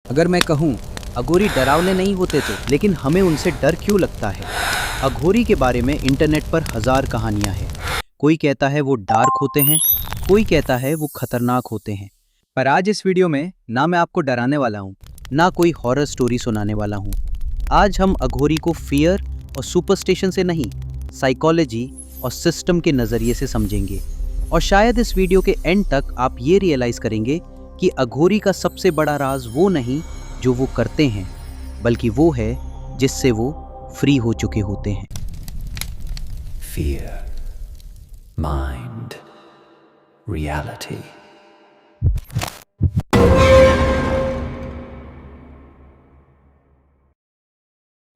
अगर मैं कहूँ अघोरी डरावने नहीं होते तो, लेकिन हमें उनसे डर क्यों लगता है? अघोरी के बारे में इंटरनेट पर हजार कहानियां हैं। कोई कहता है वो डार्क होते हैं, कोई कहता है वो खतरनाक होते हैं। पर आज इस वीडियो में ना मैं आपको डराने वाला हूँ, ना कोई हॉरर स्टोरी सुनाने वाला हूँ। आज हम अघोरी को फियर और सुपरस्टिशन से नहीं, साइकोलॉजी और सिस्टम के नज़रिए से समझेंगे। और शायद इस वीडियो के एंड तक आप ये रियलाइज़ करेंगे कि अघोरी का सबसे बड़ा राज वो नहीं जो वो करते हैं, बल्कि वो है जिससे वो फ्री हो चुके होते हैं। Fear, mind, reality.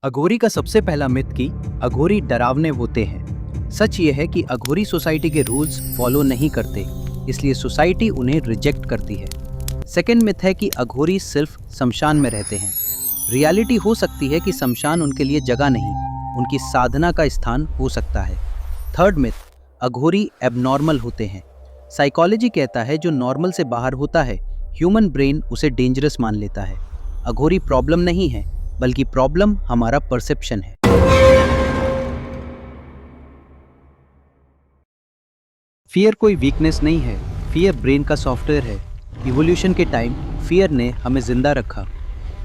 अघोरी का सबसे पहला मिथ कि अघोरी डरावने होते हैं। सच ये है कि अघोरी सोसाइटी के रूल्स फॉलो नहीं करते, इसलिए सोसाइटी उन्हें रिजेक्ट करती है। सेकेंड मिथ है कि अघोरी सिर्फ शमशान में रहते हैं। रियलिटी हो सकती है कि शमशान उनके लिए जगह नहीं, उनकी साधना का स्थान हो सकता है। थर्ड मिथ, अघोरी एबनॉर्मल होते हैं। साइकोलॉजी कहता है जो नॉर्मल से बाहर होता है, ह्यूमन ब्रेन उसे डेंजरस मान लेता है। अघोरी प्रॉब्लम नहीं है, बल्कि प्रॉब्लम हमारा परसेप्शन है। फियर कोई वीकनेस नहीं है, फियर ब्रेन का सॉफ्टवेयर है। इवोल्यूशन के टाइम फियर ने हमें जिंदा रखा।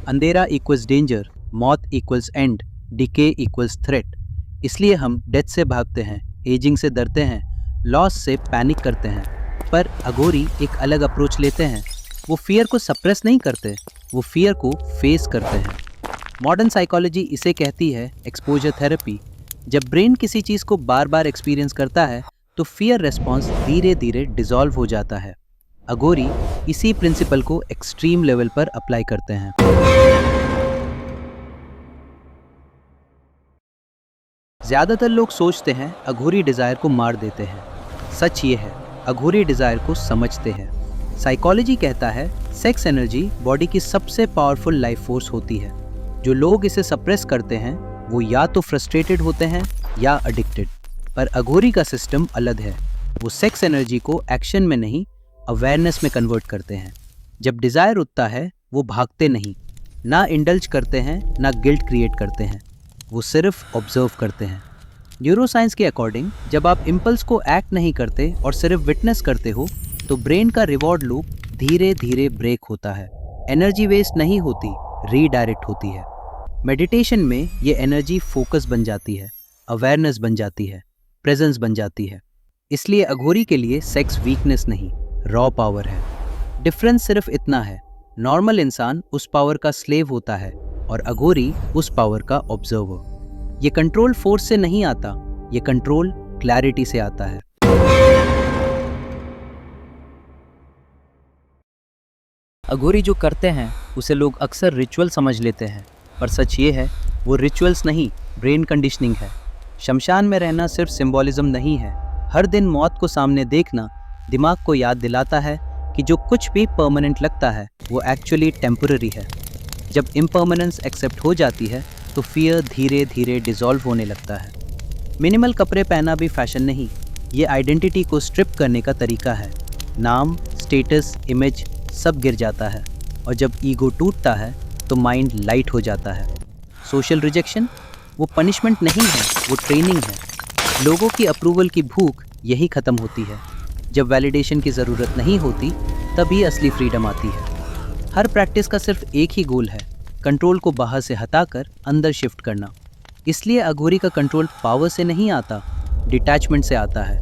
अंधेरा इक्वल्स डेंजर, मौत equals and, decay equals threat. इसलिए हम डेथ से भागते हैं, एजिंग से डरते हैं, लॉस से पैनिक करते हैं। पर अघोरी एक अलग अप्रोच लेते हैं। वो फियर को सप्रेस नहीं करते, वो फियर को फेस करते हैं। मॉडर्न साइकोलॉजी इसे कहती है एक्सपोजर थेरेपी। जब ब्रेन किसी चीज़ को बार बार एक्सपीरियंस करता है तो फियर रेस्पॉन्स धीरे धीरे डिसॉल्व हो जाता है। अघोरी इसी प्रिंसिपल को एक्सट्रीम लेवल पर अप्लाई करते हैं। ज्यादातर लोग सोचते हैं अघोरी डिजायर को मार देते हैं। सच ये है, अघोरी डिजायर को समझते हैं। साइकोलॉजी कहता है सेक्स एनर्जी बॉडी की सबसे पावरफुल लाइफ फोर्स होती है। जो लोग इसे सप्रेस करते हैं वो या तो फ्रस्ट्रेटेड होते हैं या एडिक्टेड। पर अघोरी का सिस्टम अलग है। वो सेक्स एनर्जी को एक्शन में नहीं, अवेयरनेस में कन्वर्ट करते हैं। जब डिज़ायर उठता है वो भागते नहीं, ना इंडल्ज करते हैं, ना गिल्ट क्रिएट करते हैं, वो सिर्फ ऑब्जर्व करते हैं। न्यूरोसाइंस के अकॉर्डिंग जब आप इम्पल्स को एक्ट नहीं करते और सिर्फ विटनेस करते हो तो ब्रेन का रिवॉर्ड लूप धीरे धीरे ब्रेक होता है। एनर्जी वेस्ट नहीं होती, रीडायरेक्ट होती है। मेडिटेशन में ये एनर्जी फोकस बन जाती है, अवेयरनेस बन जाती है, प्रेजेंस बन जाती है। इसलिए अघोरी के लिए सेक्स वीकनेस नहीं, रॉ पावर है। डिफरेंस सिर्फ इतना है, नॉर्मल इंसान उस पावर का स्लेव होता है और अघोरी उस पावर का ऑब्जर्वर। ये कंट्रोल फोर्स से नहीं आता, ये कंट्रोल क्लैरिटी से आता है। अघोरी जो करते हैं उसे लोग अक्सर रिचुअल समझ लेते हैं, पर सच ये है वो रिचुअल्स नहीं, ब्रेन कंडीशनिंग है। शमशान में रहना सिर्फ सिंबॉलिज्म नहीं है। हर दिन मौत को सामने देखना दिमाग को याद दिलाता है कि जो कुछ भी परमानेंट लगता है वो एक्चुअली टेम्पररी है। जब इम्परमानेंस एक्सेप्ट हो जाती है तो फियर धीरे धीरे डिसॉल्व होने लगता है। मिनिमल कपड़े पहना भी फैशन नहीं, ये आइडेंटिटी को स्ट्रिप करने का तरीका है। नाम, स्टेटस, इमेज सब गिर जाता है और जब ईगो टूटता है तो माइंड लाइट हो जाता है। सोशल रिजेक्शन वो पनिशमेंट नहीं है, वो ट्रेनिंग है। लोगों की अप्रूवल की भूख यही ख़त्म होती है। जब वैलिडेशन की ज़रूरत नहीं होती तभी असली फ्रीडम आती है। हर प्रैक्टिस का सिर्फ एक ही गोल है, कंट्रोल को बाहर से हटाकर अंदर शिफ्ट करना। इसलिए अघोरी का कंट्रोल पावर से नहीं आता, डिटैचमेंट से आता है।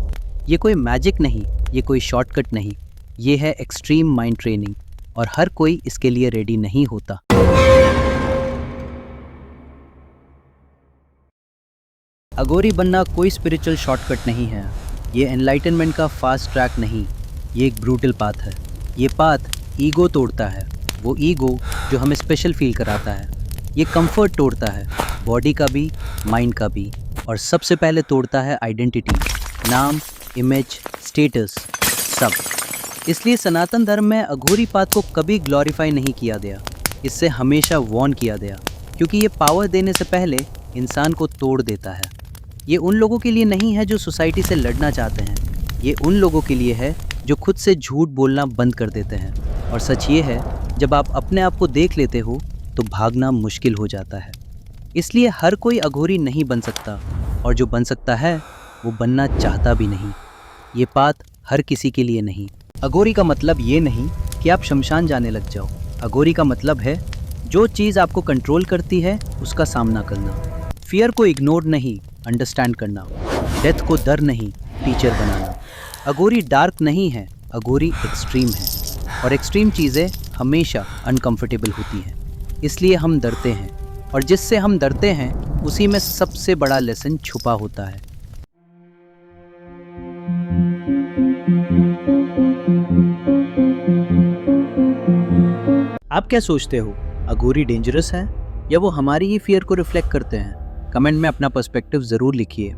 ये कोई मैजिक नहीं, ये कोई शॉर्टकट नहीं, ये है एक्सट्रीम माइंड ट्रेनिंग और हर कोई इसके लिए रेडी नहीं होता। अघोरी बनना कोई स्पिरिचुअल शॉर्टकट नहीं है। ये एनलाइटनमेंट का फास्ट ट्रैक नहीं, ये एक ब्रूटल पाथ है। ये पाथ ईगो तोड़ता है, वो ईगो जो हमें स्पेशल फील कराता है। ये कंफर्ट तोड़ता है, बॉडी का भी, माइंड का भी, और सबसे पहले तोड़ता है आइडेंटिटी, नाम, इमेज, स्टेटस, सब। इसलिए सनातन धर्म में अघोरी पाथ को कभी ग्लोरीफाई नहीं किया गया, इससे हमेशा वॉर्न किया गया, क्योंकि ये पावर देने से पहले इंसान को तोड़ देता है। ये उन लोगों के लिए नहीं है जो सोसाइटी से लड़ना चाहते हैं, ये उन लोगों के लिए है जो खुद से झूठ बोलना बंद कर देते हैं। और सच ये है, जब आप अपने आप को देख लेते हो तो भागना मुश्किल हो जाता है। इसलिए हर कोई अघोरी नहीं बन सकता, और जो बन सकता है वो बनना चाहता भी नहीं। ये बात हर किसी के लिए नहीं। अघोरी का मतलब ये नहीं कि आप शमशान जाने लग जाओ। अघोरी का मतलब है जो चीज़ आपको कंट्रोल करती है उसका सामना करना। फियर को इग्नोर नहीं, अंडरस्टैंड करना। डेथ को डर नहीं, टीचर बनाना। अघोरी डार्क नहीं है, अघोरी एक्सट्रीम है, और एक्सट्रीम चीज़ें हमेशा अनकंफर्टेबल होती हैं। इसलिए हम डरते हैं, और जिससे हम डरते हैं उसी में सबसे बड़ा लेसन छुपा होता है। आप क्या सोचते हो, अघोरी डेंजरस है या वो हमारी ही फियर को रिफ्लेक्ट करते हैं? कमेंट में अपना पर्सपेक्टिव ज़रूर लिखिए।